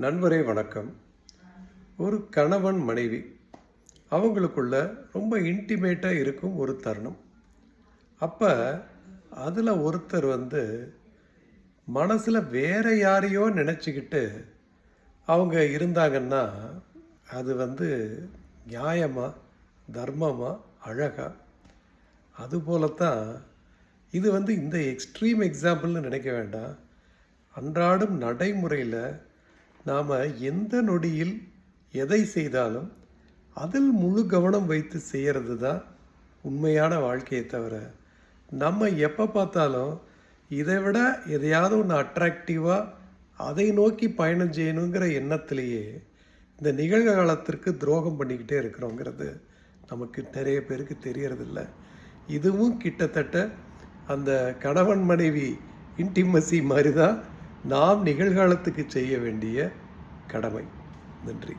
நண்பரே வணக்கம். ஒரு கணவன் மனைவி அவங்களுக்குள்ள ரொம்ப இன்டிமேட்டாக இருக்கும் ஒரு தருணம். அப்போ அதில் ஒருத்தர் மனசில் வேற யாரையோ நினச்சிக்கிட்டு அவங்க இருந்தாங்கன்னா அது நியாயமா, தர்மமா, அழகா? அதுபோலத்தான் இது இந்த எக்ஸ்ட்ரீம் எக்ஸாம்பிள்னு நினைக்க வேண்டாம். அன்றாடம் நடைமுறையில் நாம் எந்த நொடியில் எதை செய்தாலும் அதில் முழு கவனம் வைத்து செய்கிறது தான் உண்மையான வாழ்க்கையை தவிர, நம்ம எப்போ பார்த்தாலும் இதை விட எதையாவது ஒன்று அட்ராக்டிவாக அதை நோக்கி பயணம் செய்யணுங்கிற எண்ணத்திலேயே இந்த நிகழ்காலத்திற்கு துரோகம் பண்ணிக்கிட்டே இருக்கிறோங்கிறது நமக்கு நிறைய பேருக்கு தெரியறதில்ல. இதுவும் கிட்டத்தட்ட அந்த கணவன் மனைவி இன்டிமசி மாதிரி தான் நாம் நிகழ்காலத்துக்கு செய்ய வேண்டிய கடமை. நன்றி.